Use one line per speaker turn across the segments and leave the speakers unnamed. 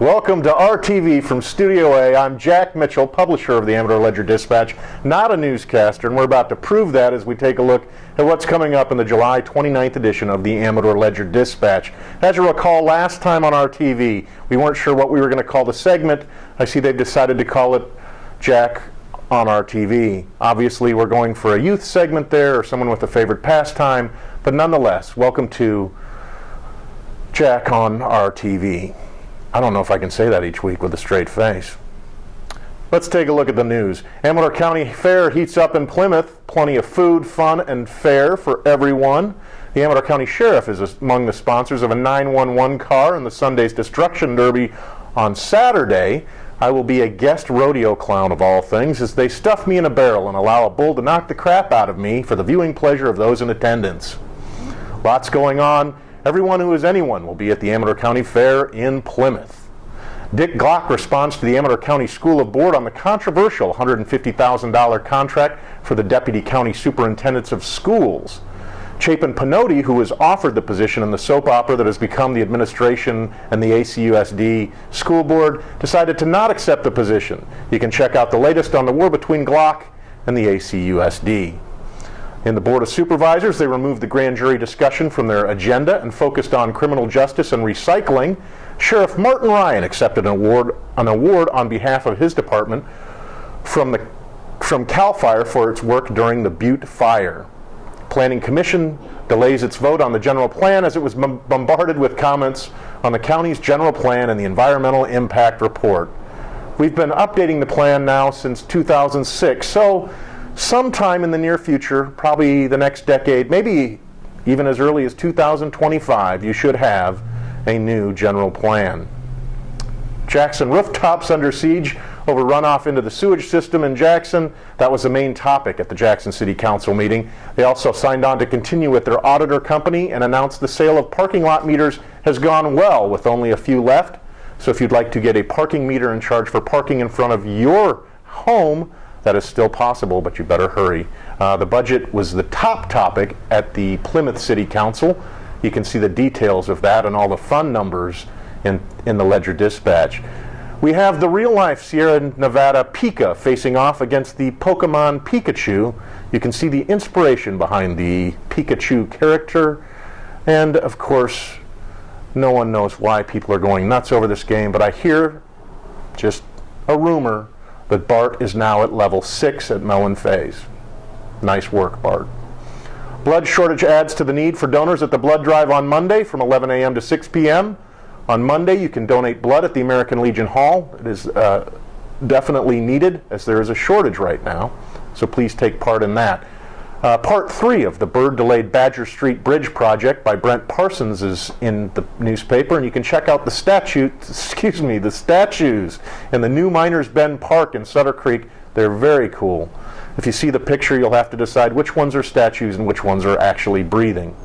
Welcome to RTV from Studio A. I'm Jack Mitchell, publisher of the Amador Ledger-Dispatch, not a newscaster, and we're about to prove that as we take a look at what's coming up in the July 29th edition of the Amador Ledger-Dispatch. As you recall, last time on RTV, we weren't sure what we were going to call the segment. I see they've decided to call it Jack on RTV. Obviously, we're going for a youth segment there, or someone with a favorite pastime, but nonetheless, welcome to Jack on RTV. I don't know if I can say that each week with a straight face. Let's take a look at the news. Amador County Fair heats up in Plymouth. Plenty of food, fun, and fare for everyone. The Amador County Sheriff is among the sponsors of a 911 car in the Sunday's Destruction Derby on Saturday. I will be a guest rodeo clown of all things as they stuff me in a barrel and allow a bull to knock the crap out of me for the viewing pleasure of those in attendance. Lots going on. Everyone who is anyone will be at the Amador County Fair in Plymouth. Dick Glock responds to the Amador County School of Board on the controversial $150,000 contract for the Deputy County Superintendents of Schools. Chapin Pinotti, who was offered the position in the soap opera that has become the administration and the ACUSD School Board, decided to not accept the position. You can check out the latest on the war between Glock and the ACUSD. In the Board of Supervisors, they removed the grand jury discussion from their agenda and focused on criminal justice and recycling. Sheriff Martin Ryan accepted an award on behalf of his department from CAL FIRE for its work during the Butte fire. Planning Commission delays its vote on the general plan as it was bombarded with comments on the county's general plan and the environmental impact report. We've been updating the plan now since 2006, so sometime in the near future, probably the next decade, maybe even as early as 2025, you should have a new general plan. Jackson rooftops under siege over runoff into the sewage system in Jackson. That was the main topic at the Jackson City Council meeting. They also signed on to continue with their auditor company and announced the sale of parking lot meters has gone well with only a few left. So if you'd like to get a parking meter and charge for parking in front of your home, that is still possible, but you better hurry. The budget was the top topic at the Plymouth City Council. You can see the details of that and all the fun numbers in the Ledger-Dispatch. We have the real-life Sierra Nevada Pika facing off against the Pokemon Pikachu. You can see the inspiration behind the Pikachu character. And, of course, no one knows why people are going nuts over this game, but I hear just a rumor that Bart is now at level 6 at Melon Phase. Nice work, Bart. Blood shortage adds to the need for donors at the blood drive on Monday from 11 a.m. to 6 p.m. On Monday, you can donate blood at the American Legion Hall. It is definitely needed as there is a shortage right now, so please take part in that. Part 3 of the bird-delayed Badger Street Bridge project by Brent Parsons is in the newspaper, and you can check out the statues in the new Miners Bend Park in Sutter Creek. They're very cool. If you see the picture, you'll have to decide which ones are statues and which ones are actually breathing.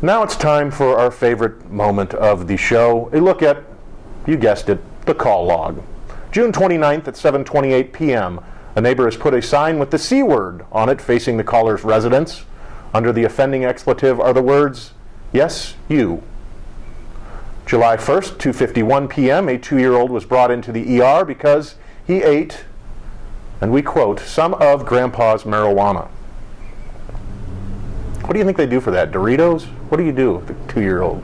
Now it's time for our favorite moment of the show, a look at, you guessed it, the call log. June 29th at 7:28 p.m., a neighbor has put a sign with the C word on it facing the caller's residence. Under the offending expletive are the words, "Yes, you." July 1st, 2:51 p.m., a 2-year-old was brought into the ER because he ate, and we quote, some of Grandpa's marijuana. What do you think they do for that? Doritos? What do you do with a 2-year-old?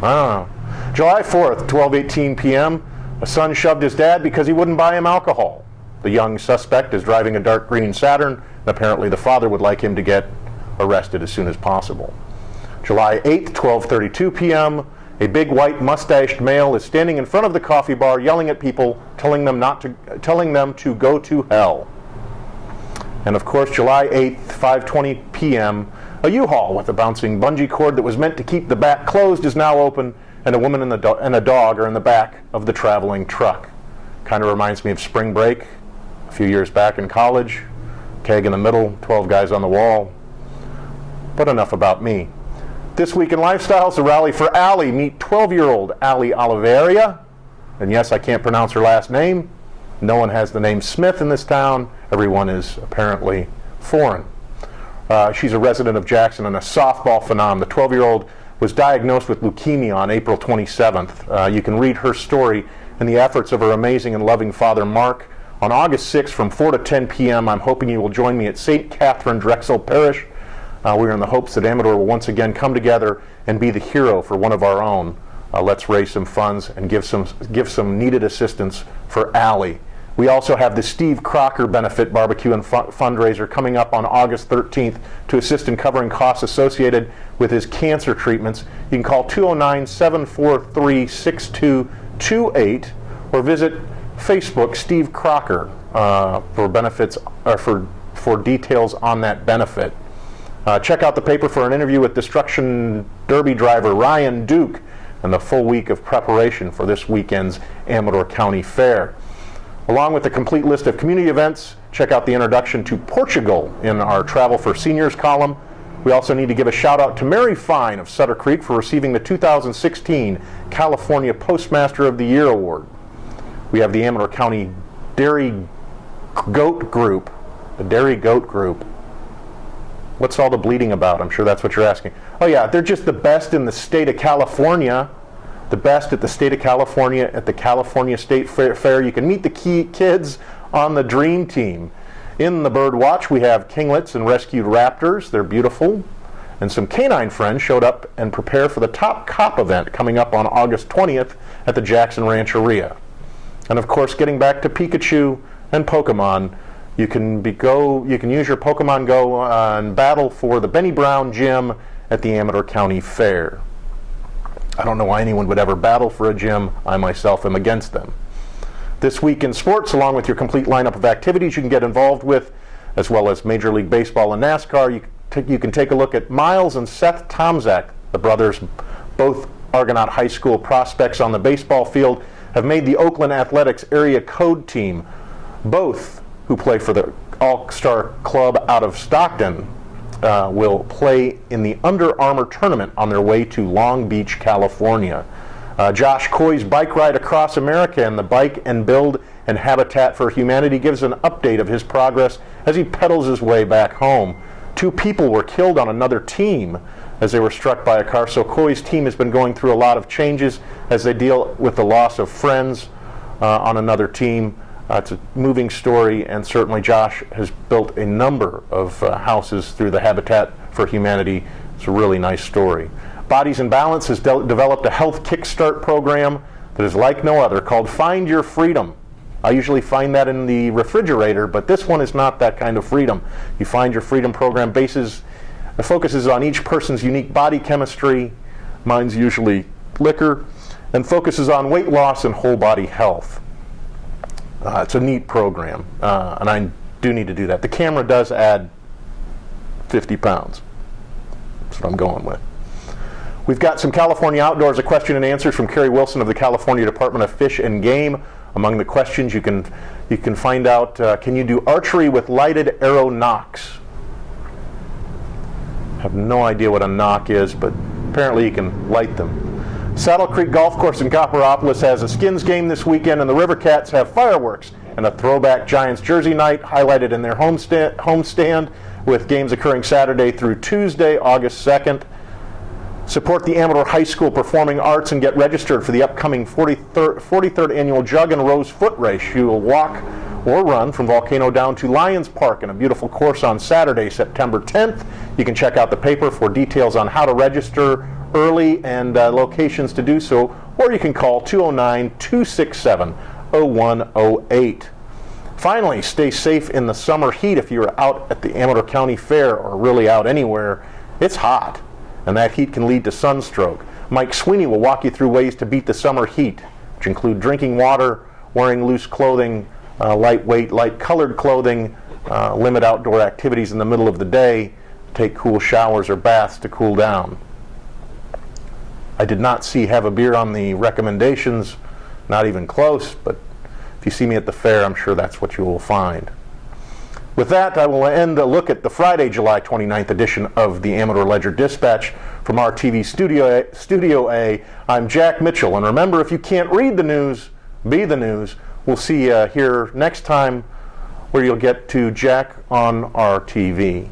I don't know. July 4th, 12:18 p.m., a son shoved his dad because he wouldn't buy him alcohol. The young suspect is driving a dark green Saturn, and apparently the father would like him to get arrested as soon as possible. July 8th, 12:32 p.m., a big white mustached male is standing in front of the coffee bar yelling at people, telling them to go to hell. And of course, July 8th, 5:20 p.m., a U-Haul with a bouncing bungee cord that was meant to keep the back closed is now open, and a woman and a dog are in the back of the traveling truck. Kind of reminds me of spring break. A few years back in college, keg in the middle, 12 guys on the wall. But enough about me. This week in Lifestyles, the rally for Allie. Meet 12-year-old Allie Oliveira. And yes, I can't pronounce her last name. No one has the name Smith in this town. Everyone is apparently foreign. She's a resident of Jackson and a softball phenom. The 12-year-old was diagnosed with leukemia on April 27th. You can read her story and the efforts of her amazing and loving father, Mark, on August 6th from 4 to 10 p.m. I'm hoping you will join me at St. Catherine Drexel Parish. We're in the hopes that Amador will once again come together and be the hero for one of our own. Let's raise some funds and give some needed assistance for Allie. We also have the Steve Crocker Benefit Barbecue and Fundraiser coming up on August 13th to assist in covering costs associated with his cancer treatments. You can call 209-743-6228 or visit Facebook Steve Crocker for benefits or for details on that benefit. Check out the paper for an interview with Destruction Derby driver Ryan Duke and the full week of preparation for this weekend's Amador County Fair. Along with the complete list of community events, check out the introduction to Portugal in our Travel for Seniors column. We also need to give a shout out to Mary Fine of Sutter Creek for receiving the 2016 California Postmaster of the Year Award. We have the Amador County Dairy Goat Group, the Dairy Goat Group. What's all the bleeding about? I'm sure that's what you're asking. Oh yeah, they're just the best in the state of California. The best at the state of California at the California State Fair. You can meet the key kids on the Dream Team. In the bird watch, we have kinglets and rescued raptors. They're beautiful. And some canine friends showed up and prepare for the Top Cop event coming up on August 20th at the Jackson Rancheria. And of course, getting back to Pikachu and Pokemon, you can use your Pokemon Go and battle for the Benny Brown gym at the Amador County Fair. I don't know why anyone would ever battle for a gym. I myself am against them. This week in sports, along with your complete lineup of activities you can get involved with, as well as Major League Baseball and NASCAR, you can take a look at Miles and Seth Tomczak, the brothers, both Argonaut High School prospects on the baseball field, have made the Oakland Athletics area code team, both who play for the All-Star Club out of Stockton. Will play in the Under Armour tournament on their way to Long Beach, California. Josh Coy's bike ride across America and the Bike and Build and Habitat for Humanity gives an update of his progress as he pedals his way back home. 2 people were killed on another team as they were struck by a car, so Coy's team has been going through a lot of changes as they deal with the loss of friends on another team. It's a moving story, and certainly Josh has built a number of houses through the Habitat for Humanity. It's a really nice story. Bodies in Balance has developed a health kickstart program that is like no other called Find Your Freedom. I usually find that in the refrigerator, but this one is not that kind of freedom. You Find Your Freedom program focuses on each person's unique body chemistry. Mine's usually liquor, and focuses on weight loss and whole body health. It's a neat program, and I do need to do that. The camera does add 50 pounds. That's what I'm going with. We've got some California Outdoors, a question and answers from Kerry Wilson of the California Department of Fish and Game. Among the questions you can find out, can you do archery with lighted arrow nocks? I have no idea what a knock is, but apparently you can light them. Saddle Creek Golf Course in Copperopolis has a skins game this weekend, and the River Cats have fireworks and a throwback Giants jersey night highlighted in their homestand with games occurring Saturday through Tuesday, August 2nd. Support the Amador High School Performing Arts and get registered for the upcoming 43rd Annual Jug and Rose Foot Race. You will walk or run from Volcano down to Lions Park in a beautiful course on Saturday, September 10th. You can check out the paper for details on how to register early and locations to do so, or you can call 209-267-0108. Finally, stay safe in the summer heat if you're out at the Amador County Fair or really out anywhere. It's hot, and that heat can lead to sunstroke. Mike Sweeney will walk you through ways to beat the summer heat, which include drinking water, wearing loose clothing, lightweight, light-colored clothing, limit outdoor activities in the middle of the day, take cool showers or baths to cool down. I did not see have a beer on the recommendations, not even close, but if you see me at the fair, I'm sure that's what you will find. With that, I will end a look at the Friday, July 29th edition of the Amador Ledger-Dispatch. From RTV Studio A, I'm Jack Mitchell, and remember, if you can't read the news, be the news. We'll see you here next time, where you'll get to Jack on RTV.